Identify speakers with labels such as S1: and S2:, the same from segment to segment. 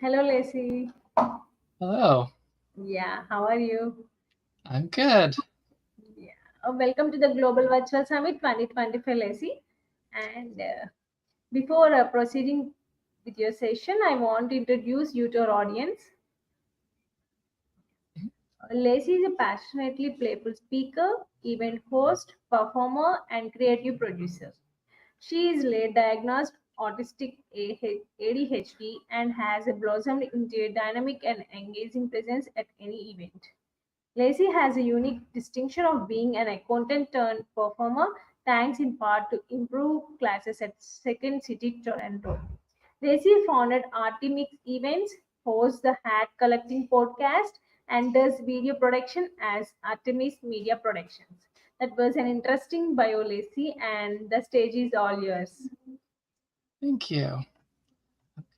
S1: Hello, Lacey.
S2: Hello,
S1: Yeah, how are you?
S2: I'm good.
S1: Yeah. Welcome to the Global Virtual Summit 2025, Lacey. And before proceeding with your session, I want to introduce you to our audience. Lacey is a passionately playful speaker, event host, performer, and creative producer. She is late diagnosed autistic ADHD and has blossomed into a dynamic and engaging presence at any event. Lacey has a unique distinction of being an accountant turned performer, thanks in part to improved classes at Second City Toronto. Lacey founded Artemix Events, hosts the Hat Collecting podcast, and does video production as Artemis Media Productions. That was an interesting bio, Lacey, and the stage is all yours.
S2: Thank you.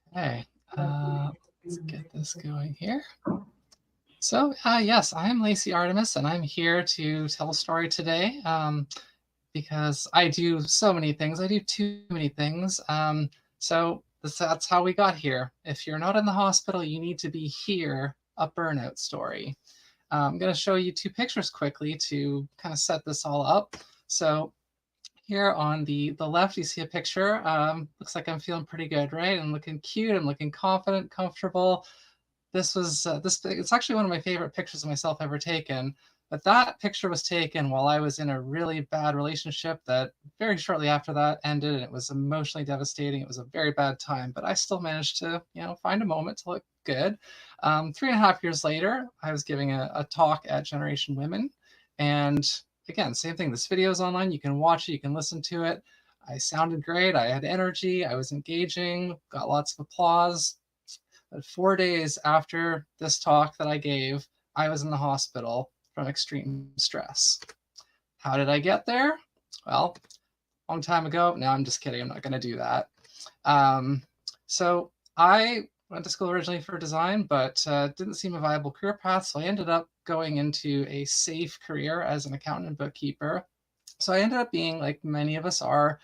S2: Okay, let's get this going here. So, yes, I'm Lacey Artemis, and I'm here to tell a story today because I do so many things. I do too many things. That's how we got here. If you're not in the hospital, you need to be here, a burnout story. I'm going to show you two pictures quickly to kind of set this all up. So, here on the left, you see a picture. Looks like I'm feeling pretty good, right? I'm looking cute. I'm looking confident, comfortable. It's actually one of my favorite pictures of myself ever taken. But that picture was taken while I was in a really bad relationship that very shortly after that ended, and it was emotionally devastating. It was a very bad time, but I still managed to, find a moment to look good. 3.5 years later, I was giving a talk at Generation Women, and again, same thing. This video is online. You can watch it. You can listen to it. I sounded great. I had energy. I was engaging. Got lots of applause. But 4 days after this talk that I gave, I was in the hospital from extreme stress. How did I get there? Well, a long time ago. No, I'm just kidding. I'm not going to do that. So I went to school originally for design, but didn't seem a viable career path. So I ended up going into a safe career as an accountant and bookkeeper. So I ended up being, like many of us are,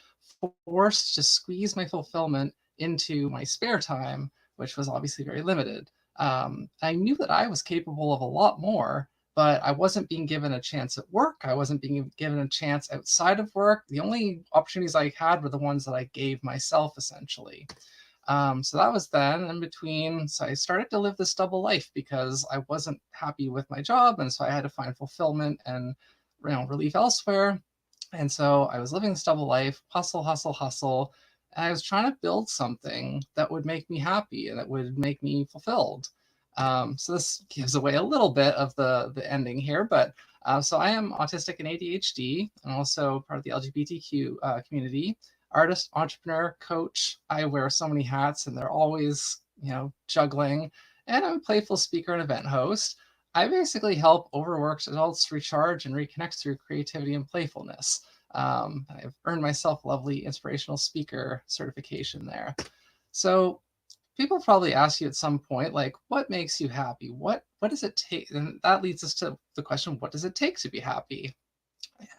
S2: forced to squeeze my fulfillment into my spare time, which was obviously very limited. I knew that I was capable of a lot more, but I wasn't being given a chance at work. I wasn't being given a chance outside of work. The only opportunities I had were the ones that I gave myself, essentially. So that was then in between. So I started to live this double life because I wasn't happy with my job. And so I had to find fulfillment and relief elsewhere. And so I was living this double life, hustle, hustle, hustle. And I was trying to build something that would make me happy and that would make me fulfilled. So this gives away a little bit of the ending here, but so I am autistic and ADHD, and also part of the LGBTQ community. Artist, entrepreneur, coach. I wear so many hats, and they're always juggling. And I'm a playful speaker and event host. I basically help overworked adults recharge and reconnect through creativity and playfulness. I've earned myself a lovely inspirational speaker certification there. So people probably ask you at some point, like, what makes you happy? What does it take? And that leads us to the question, what does it take to be happy?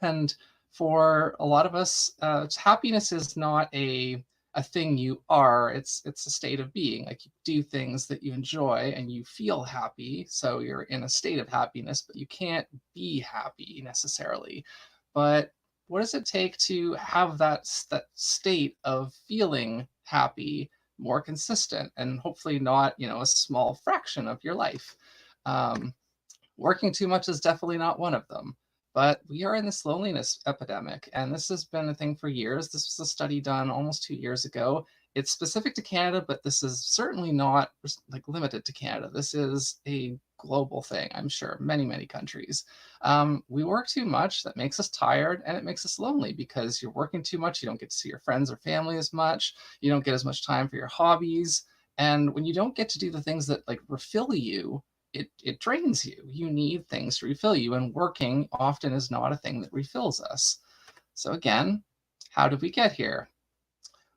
S2: And for a lot of us, happiness is not a thing you are. It's a state of being. Like, you do things that you enjoy and you feel happy, so you're in a state of happiness, but you can't be happy necessarily. But what does it take to have that state of feeling happy more consistent, and hopefully not a small fraction of your life? Working too much is definitely not one of them. But we are in this loneliness epidemic, and this has been a thing for years. This was a study done almost 2 years ago. It's specific to Canada, but this is certainly not like limited to Canada. This is a global thing, I'm sure, many, many countries. We work too much. That makes us tired, and it makes us lonely because you're working too much. You don't get to see your friends or family as much. You don't get as much time for your hobbies. And when you don't get to do the things that like refill you, it drains you. You need things to refill you, and working often is not a thing that refills us. So again, how did we get here?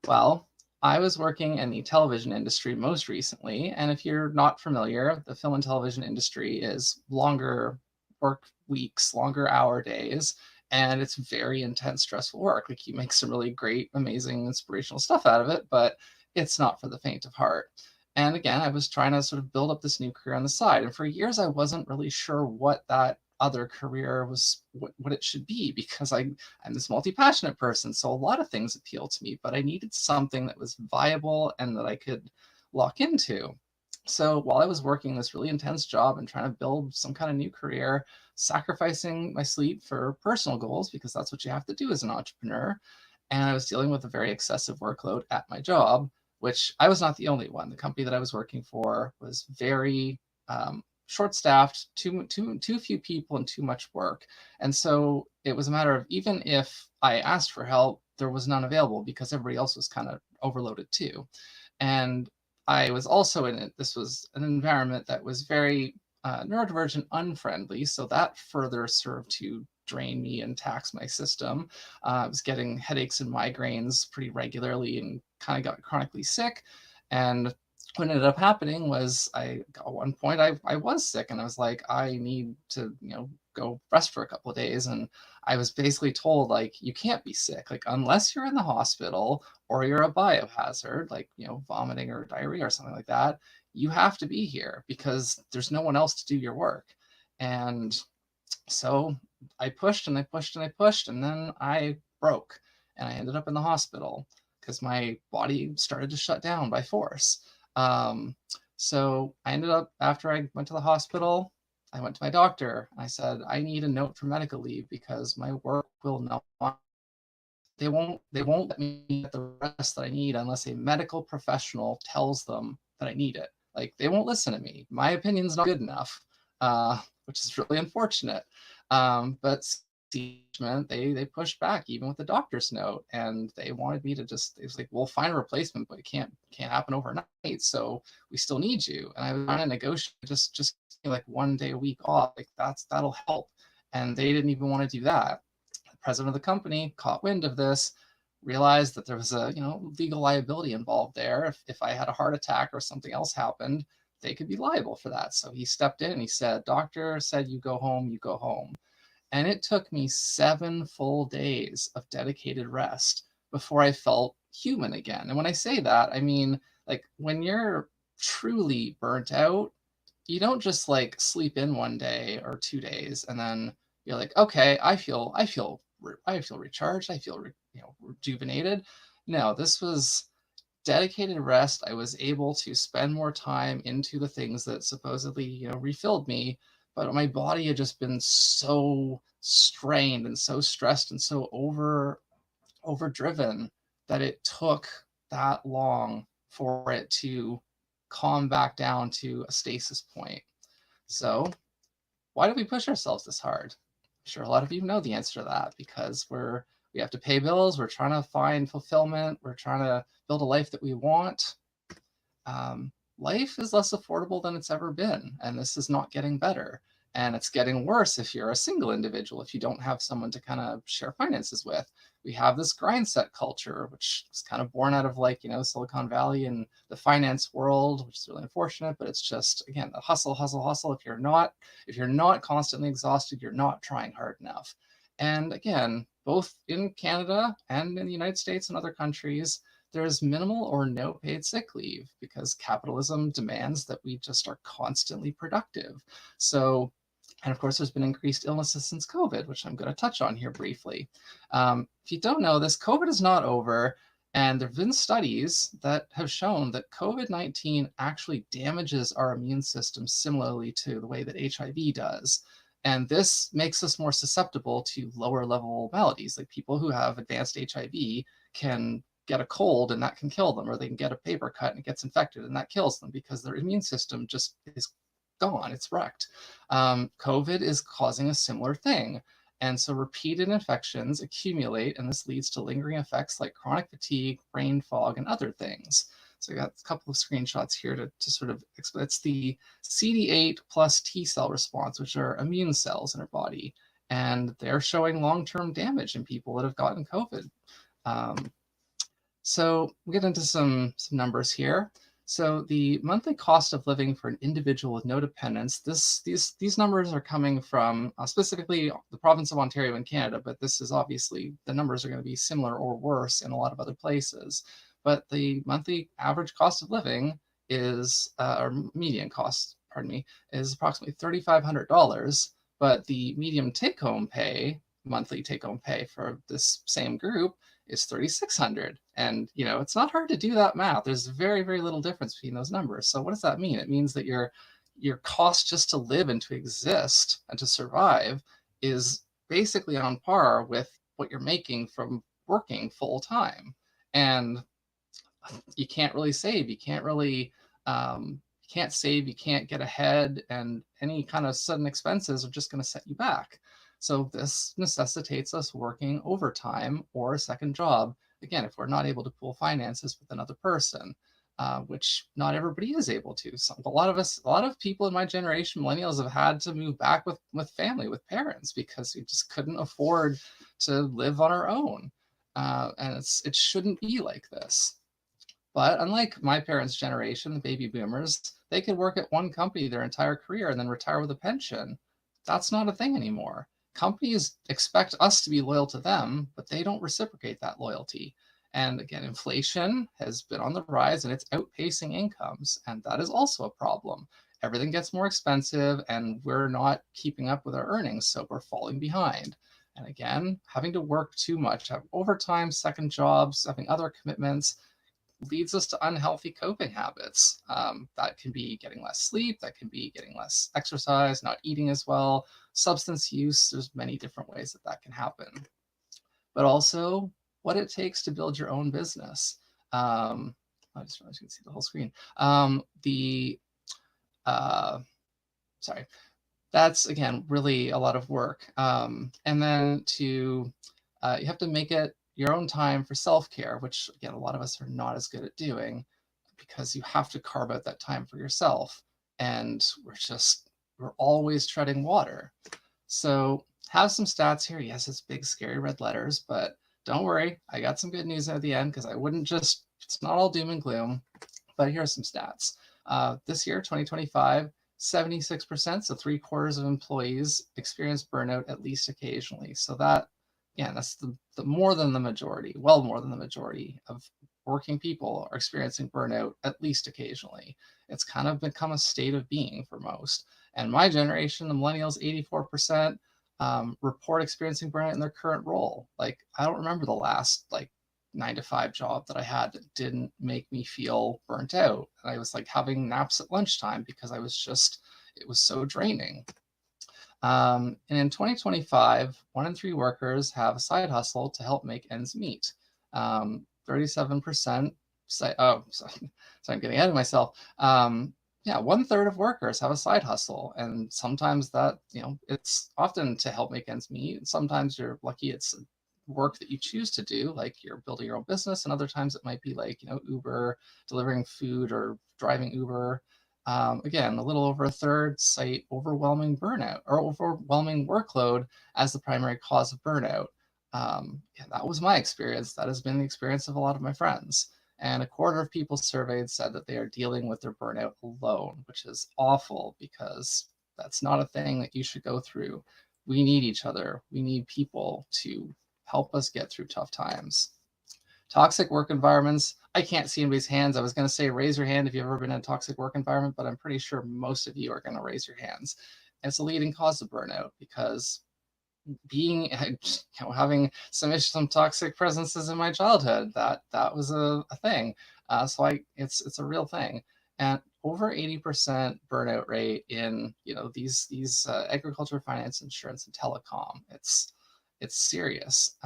S2: Well, I was working in the television industry most recently, and if you're not familiar, the film and television industry is longer work weeks, longer hour days, and it's very intense, stressful work. Like, you make some really great, amazing, inspirational stuff out of it, but it's not for the faint of heart. And again, I was trying to sort of build up this new career on the side. And for years, I wasn't really sure what that other career was, what it should be, because I'm this multi-passionate person. So a lot of things appeal to me, but I needed something that was viable and that I could lock into. So while I was working this really intense job and trying to build some kind of new career, sacrificing my sleep for personal goals, because that's what you have to do as an entrepreneur, and I was dealing with a very excessive workload at my job, which I was not the only one. The company that I was working for was very short-staffed, too few people and too much work. And so it was a matter of, even if I asked for help, there was none available because everybody else was kind of overloaded too. And I was also in it. This was an environment that was very neurodivergent unfriendly. So that further served to drain me and tax my system. I was getting headaches and migraines pretty regularly and kind of got chronically sick. And what ended up happening was, at one point I was sick, and I was like, I need to, go rest for a couple of days. And I was basically told, like, you can't be sick, like, unless you're in the hospital or you're a biohazard, like, vomiting or diarrhea or something like that, you have to be here because there's no one else to do your work. And so I pushed and I pushed and I pushed, and then I broke and I ended up in the hospital because my body started to shut down by force. So I ended up, after I went to the hospital, I went to my doctor. I said, I need a note for medical leave because my work will not, they won't let me get the rest that I need unless a medical professional tells them that I need it. Like, they won't listen to me. My opinion's not good enough, which is really unfortunate. But they pushed back even with the doctor's note, and they wanted me to just, it was like, we'll find a replacement, but it can't happen overnight, so we still need you. And I was trying to negotiate just like 1 day a week off, like that'll help. And they didn't even want to do that. The president of the company caught wind of this, realized that there was a legal liability involved there. If I had a heart attack or something else happened, they could be liable for that. So he stepped in and he said, doctor said you go home, you go home. And it took me 7 full days of dedicated rest before I felt human again. And when I say that, I mean, like, when you're truly burnt out, you don't just like sleep in 1 day or 2 days and then you're like, okay, I feel recharged, I feel rejuvenated. No, this was dedicated rest. I was able to spend more time into the things that supposedly, refilled me, but my body had just been so strained and so stressed and so overdriven that it took that long for it to calm back down to a stasis point. So why do we push ourselves this hard? I'm sure a lot of you know the answer to that, because we have to pay bills, we're trying to find fulfillment, we're trying to build a life that we want. Life is less affordable than it's ever been, and this is not getting better. And it's getting worse if you're a single individual, if you don't have someone to kind of share finances with. We have this grind set culture, which is kind of born out of, like, Silicon Valley and the finance world, which is really unfortunate, but it's just, again, the hustle, hustle, hustle. If you're not constantly exhausted, you're not trying hard enough. And again, both in Canada and in the United States and other countries, there is minimal or no paid sick leave because capitalism demands that we just are constantly productive. So, and of course, there's been increased illnesses since COVID, which I'm going to touch on here briefly. If you don't know this, COVID is not over. And there have been studies that have shown that COVID-19 actually damages our immune system similarly to the way that HIV does. And this makes us more susceptible to lower level maladies. Like, people who have advanced HIV can get a cold and that can kill them, or they can get a paper cut and it gets infected and that kills them because their immune system just is gone, it's wrecked. COVID is causing a similar thing. And so repeated infections accumulate, and this leads to lingering effects like chronic fatigue, brain fog, and other things. So I got a couple of screenshots here to sort of explain. It's the CD8 plus T cell response, which are immune cells in our body. And they're showing long-term damage in people that have gotten COVID. So we'll get into some numbers here. So the monthly cost of living for an individual with no dependents, these numbers are coming from specifically the province of Ontario in Canada, but this is obviously, the numbers are going to be similar or worse in a lot of other places. But the monthly average cost of living is, or median cost, pardon me, is approximately $3,500, but the median take-home pay, monthly take-home pay for this same group is $3,600. And it's not hard to do that math. There's very, very little difference between those numbers. So what does that mean? It means that your cost just to live and to exist and to survive is basically on par with what you're making from working full time. And you can't really save. You can't really, you can't save, you can't get ahead, and any kind of sudden expenses are just going to set you back. So this necessitates us working overtime or a second job. Again, if we're not able to pool finances with another person, which not everybody is able to. So a lot of people in my generation, millennials, have had to move back with family, with parents, because we just couldn't afford to live on our own. And it shouldn't be like this. But unlike my parents' generation, the baby boomers, they could work at one company their entire career and then retire with a pension. That's not a thing anymore. Companies expect us to be loyal to them, but they don't reciprocate that loyalty. And again, inflation has been on the rise and it's outpacing incomes. And that is also a problem. Everything gets more expensive and we're not keeping up with our earnings, so we're falling behind. And again, having to work too much, have overtime, second jobs, having other commitments, leads us to unhealthy coping habits. That can be getting less sleep, that can be getting less exercise, not eating as well, substance use. There's many different ways that can happen. But also what it takes to build your own business. I just realized you can see the whole screen. Sorry. That's, again, really a lot of work. And then you have to make it your own time for self-care, which, again, a lot of us are not as good at doing, because you have to carve out that time for yourself. And we're always treading water. So have some stats here. Yes, it's big, scary red letters, but don't worry. I got some good news at the end, because it's not all doom and gloom. But here are some stats. This year, 2025, 76%, so 3/4 of employees experience burnout at least occasionally. So that's the more than the majority, well more than the majority of working people are experiencing burnout at least occasionally. It's kind of become a state of being for most. And my generation, the millennials, 84%, report experiencing burnout in their current role. Like, I don't remember the last 9-to-5 job that I had that didn't make me feel burnt out. And I was having naps at lunchtime because it was so draining. And in 2025, 1 in 3 workers have a side hustle to help make ends meet. 37% say, sorry, I'm getting ahead of myself. 1/3 of workers have a side hustle, and sometimes that, it's often to help make ends meet. Sometimes you're lucky it's work that you choose to do, like you're building your own business, and other times it might be Uber, delivering food, or driving Uber. Again, a little over 1/3 cite overwhelming burnout or overwhelming workload as the primary cause of burnout. That was my experience. That has been the experience of a lot of my friends. And 1/4 of people surveyed said that they are dealing with their burnout alone, which is awful, because that's not a thing that you should go through. We need each other. We need people to help us get through tough times. Toxic work environments. I can't see anybody's hands. I was going to say raise your hand if you've ever been in a toxic work environment, but I'm pretty sure most of you are going to raise your hands. And it's a leading cause of burnout, because having some toxic presences in my childhood, that was a thing. It's a real thing. And over 80% burnout rate in these agriculture, finance, insurance, and telecom. It's serious.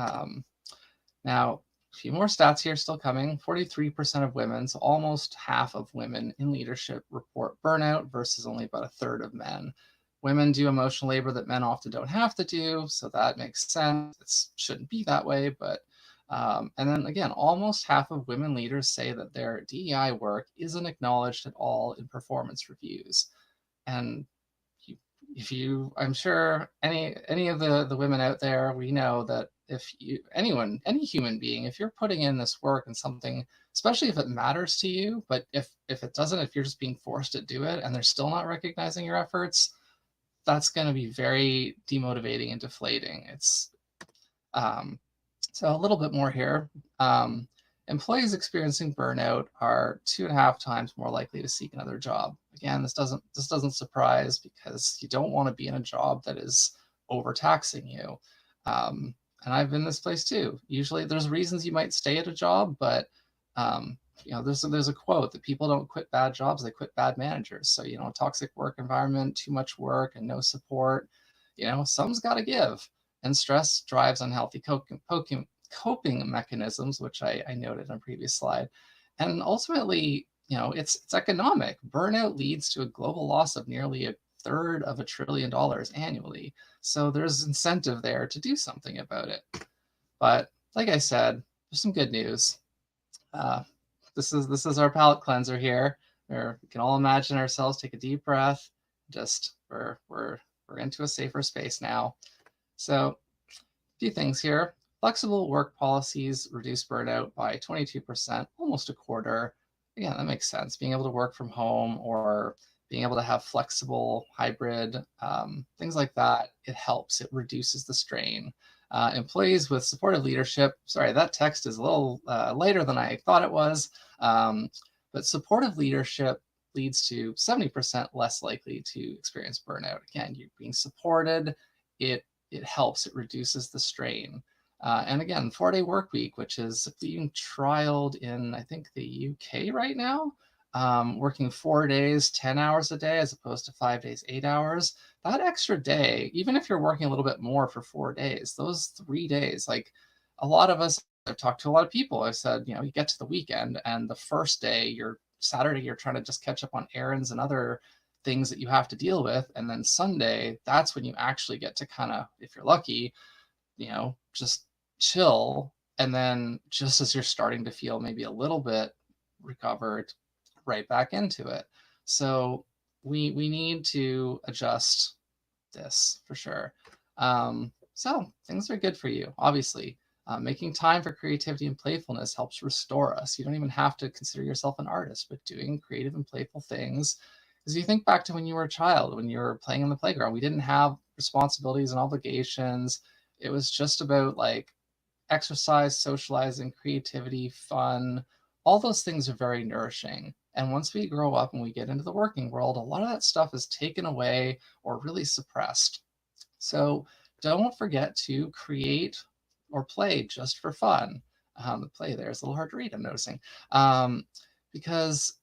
S2: Now, a few more stats here still coming. 43% of women, so almost half of women in leadership, report burnout versus only about 1/3 of men. Women do emotional labor that men often don't have to do, so that makes sense. It shouldn't be that way, but and then again, almost half of women leaders say that their DEI work isn't acknowledged at all in performance reviews. And I'm sure any of the women out there, we know that any human being, if you're putting in this work and something, especially if it matters to you, but if it doesn't, if you're just being forced to do it and they're still not recognizing your efforts, that's going to be very demotivating and deflating. It's so a little bit more here. employees experiencing burnout are 2.5 times more likely to seek another job. Again, this doesn't surprise, because you don't want to be in a job that is overtaxing you. And I've been this place too. Usually there's reasons you might stay at a job, but there's a quote that people don't quit bad jobs, they quit bad managers. So, toxic work environment, too much work and no support, something's got to give. And stress drives unhealthy coping mechanisms, which I noted in a previous slide. And ultimately, it's economic. Burnout leads to a global loss of nearly a third of $1 trillion annually. So there's incentive there to do something about it. But like I said, there's some good news. This is our palate cleanser here. We can all imagine ourselves, take a deep breath. Just we're into a safer space now. So a few things here. Flexible work policies reduce burnout by 22%, almost a quarter. Again, that makes sense. Being able to work from home or being able to have flexible hybrid, things like that, it helps. It reduces the strain. Employees with supportive leadership, sorry, that text is a little later than I thought it was, but supportive leadership leads to 70% less likely to experience burnout. Again, you're being supported, it helps, it reduces the strain. And again, 4-day work week, which is being trialed in, I think, the UK right now, working 4 days, 10 hours a day, as opposed to 5 days, 8 hours. That extra day, even if you're working a little bit more for 4 days, those 3 days, like a lot of us, I've talked to a lot of people, I've said, you get to the weekend and the first day, Saturday, you're trying to just catch up on errands and other things that you have to deal with. And then Sunday, that's when you actually get to kind of, if you're lucky, just chill. And then just as you're starting to feel maybe a little bit recovered, right back into it. So we need to adjust this for sure. So things are good for you, obviously. Making time for creativity and playfulness helps restore us. You don't even have to consider yourself an artist, but doing creative and playful things. Because you think back to when you were a child, when you were playing in the playground, we didn't have responsibilities and obligations. It was just about like exercise, socializing, creativity, fun. All those things are very nourishing. And once we grow up and we get into the working world, a lot of that stuff is taken away or really suppressed. So don't forget to create or play just for fun. The play there is a little hard to read, I'm noticing. Because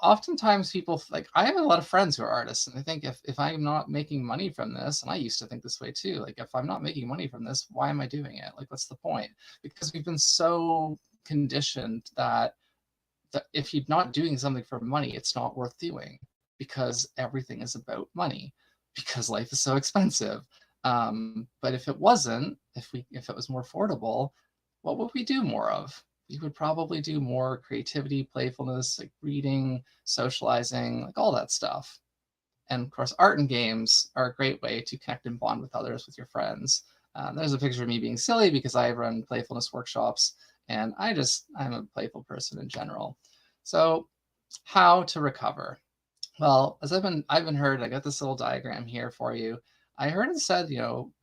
S2: oftentimes people, like, I have a lot of friends who are artists, and I think if I'm not making money from this, and I used to think this way too, like if I'm not making money from this, why am I doing it? Like, what's the point? Because we've been so conditioned that if you're not doing something for money, it's not worth doing, because everything is about money, because life is so expensive. But if it wasn't, if it was more affordable, what would we do more of? We would probably do more creativity, playfulness, like reading, socializing, like all that stuff. And of course, art and games are a great way to connect and bond with others, with your friends. There's a picture of me being silly because I run playfulness workshops, and I'm a playful person in general. So how to recover? Well, as I've been heard, I got this little diagram here for you. I heard it said,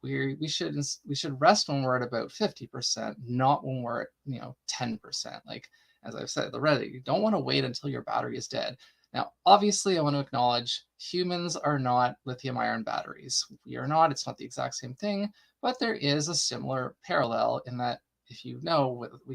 S2: we should rest when we're at about 50%, not when we're at 10%. Like, as I've said already, you don't want to wait until your battery is dead. Now, obviously, I want to acknowledge humans are not lithium-ion batteries. We are not. It's not the exact same thing, but there is a similar parallel in that if you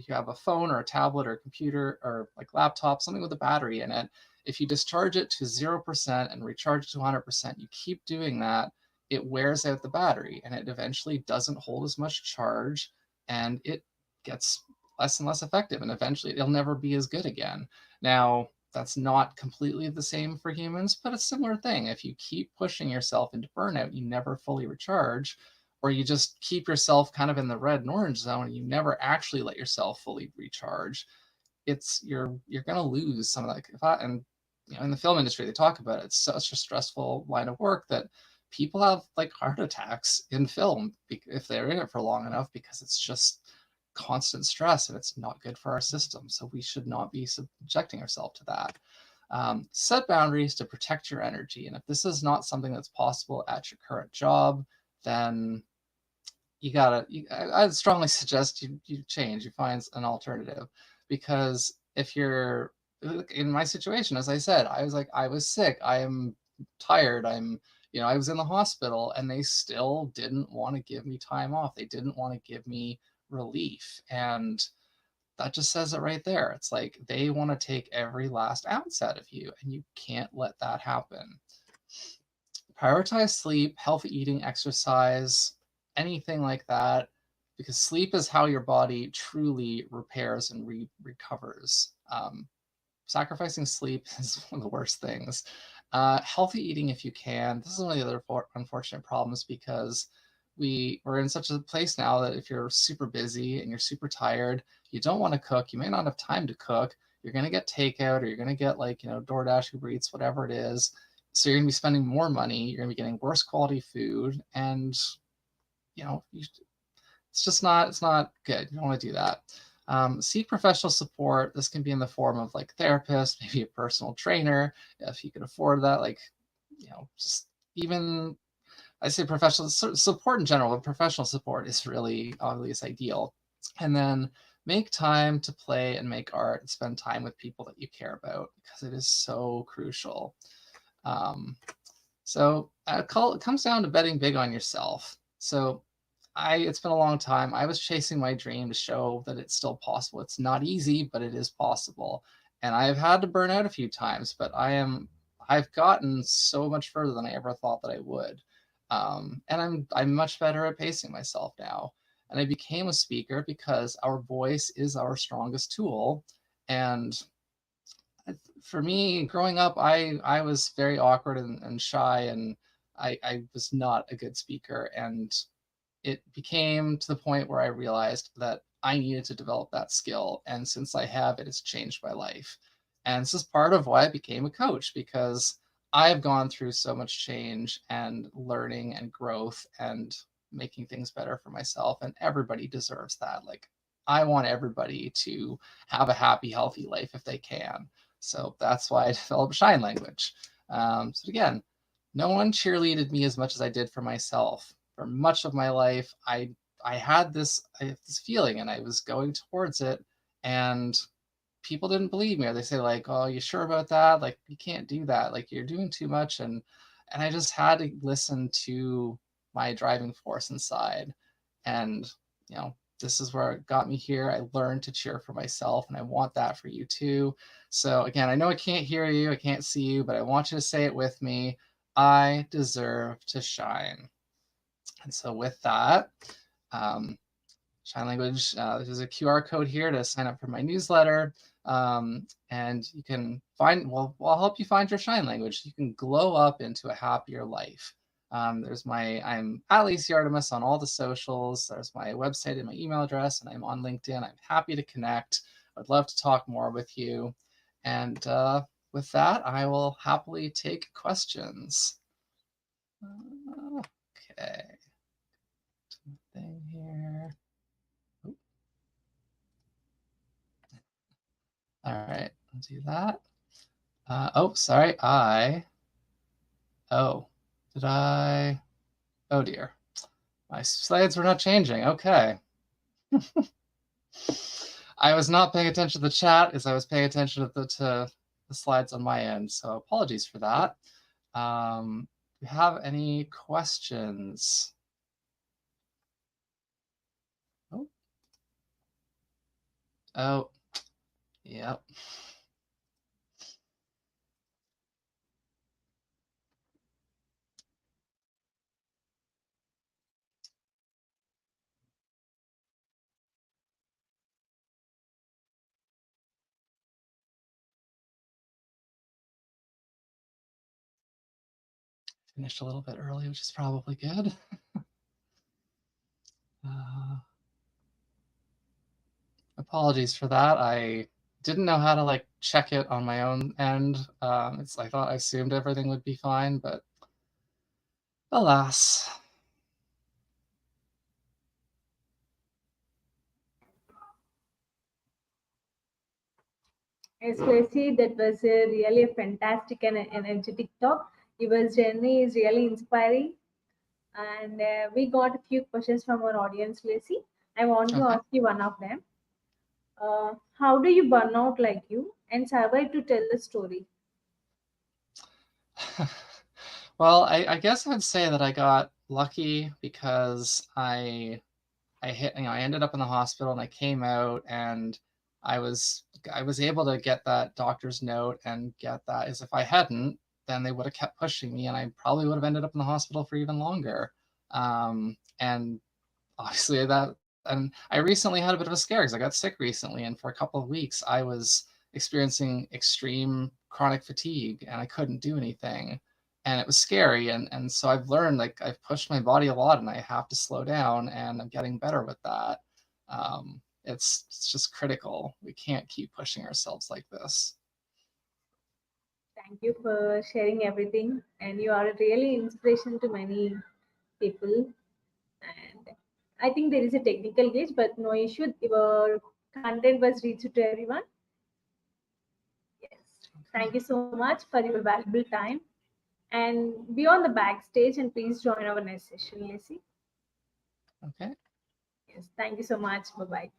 S2: have a phone or a tablet or a computer or like laptop, something with a battery in it, if you discharge it to 0% and recharge it to 100%, you keep doing that, it wears out the battery and it eventually doesn't hold as much charge and it gets less and less effective, and eventually it'll never be as good again. Now, that's not completely the same for humans, but a similar thing. If you keep pushing yourself into burnout, you never fully recharge, or you just keep yourself kind of in the red and orange zone and you never actually let yourself fully recharge, you're going to lose some of that. And in the film industry, they talk about it. It's such a stressful line of work that people have like heart attacks in film if they're in it for long enough, because it's just constant stress and it's not good for our system. So we should not be subjecting ourselves to that. Set boundaries to protect your energy. And if this is not something that's possible at your current job, then I'd strongly suggest you change, you find an alternative. because if you're in my situation, as I said, I was sick, I am tired, I was in the hospital, and they still didn't want to give me time off. They didn't want to give me relief. And that just says it right there. It's like they want to take every last ounce out of you, and you can't let that happen. Prioritize sleep, healthy eating, exercise, anything like that, because sleep is how your body truly repairs and recovers. Sacrificing sleep is one of the worst things. Healthy eating if you can. This is one of the other unfortunate problems, because we're in such a place now that if you're super busy and you're super tired, you don't want to cook, you may not have time to cook, you're going to get takeout, or you're going to get DoorDash, Uber Eats, whatever it is. So you're going to be spending more money, you're going to be getting worse quality food, and it's just not, it's not good. You don't want to do that. Seek professional support. This can be in the form of like therapist, maybe a personal trainer, if you can afford that. Just even, I say professional support in general, but professional support is really obviously ideal. And then make time to play and make art and spend time with people that you care about, because it is so crucial. It comes down to betting big on yourself. So it's been a long time. I was chasing my dream to show that it's still possible. It's not easy, but it is possible. And I've had to burn out a few times, but I've gotten so much further than I ever thought that I would. And I'm much better at pacing myself now. And I became a speaker because our voice is our strongest tool. And for me, growing up, I was very awkward and shy, and I was not a good speaker. And it became to the point where I realized that I needed to develop that skill. And since I have, it has changed my life. And this is part of why I became a coach, because I've gone through so much change and learning and growth and making things better for myself. And everybody deserves that. Like, I want everybody to have a happy, healthy life if they can. So that's why I developed Shine Language. So again, no one cheerleaded me as much as I did for myself. For much of my life, I had this feeling, and I was going towards it, and people didn't believe me, or they say like, "Oh, you sure about that? Like, you can't do that. Like, you're doing too much." And I just had to listen to my driving force inside. And this is where it got me here. I learned to cheer for myself, and I want that for you too. So again, I know I can't hear you, I can't see you, but I want you to say it with me. I deserve to shine. And so with that, Shine Language, there's a QR code here to sign up for my newsletter. And you can I'll help you find your Shine Language. You can glow up into a happier life. I'm at Lacey Artemis on all the socials. There's my website and my email address, and I'm on LinkedIn. I'm happy to connect. I'd love to talk more with you. And with that, I will happily take questions. Okay. Thing here. All right, I'll do that. Sorry. Oh dear. My slides were not changing. Okay. I was not paying attention to the chat as I was paying attention to the slides on my end. So apologies for that. Do you have any questions? Oh, yep. Finished a little bit early, which is probably good. Apologies for that. I didn't know how to check it on my own end. I assumed everything would be fine, but alas.
S1: Yes, Lacey, that was really a fantastic and energetic talk. Your journey is really inspiring. And we got a few questions from our audience, Lacey. I want to ask you one of them. How do you burn out like you and survive to tell the story?
S2: Well, I guess I'd say that I got lucky because I ended up in the hospital and I came out and I was I was able to get that doctor's note and get that. As if I hadn't, then they would have kept pushing me and I probably would have ended up in the hospital for even longer. And obviously that, and I recently had a bit of a scare because I got sick recently, and for a couple of weeks I was experiencing extreme chronic fatigue and I couldn't do anything, and it was scary. And so I've learned, like, I've pushed my body a lot and I have to slow down, and I'm getting better with that. It's just critical. We can't keep pushing ourselves like this.
S1: Thank you for sharing everything, and you are really inspiration to many people. And I think there is a technical glitch, but no issue. Your content was reached to everyone. Yes. Thank you so much for your valuable time. And be on the backstage and please join our next session, Lacey.
S2: Okay.
S1: Yes. Thank you so much. Bye bye.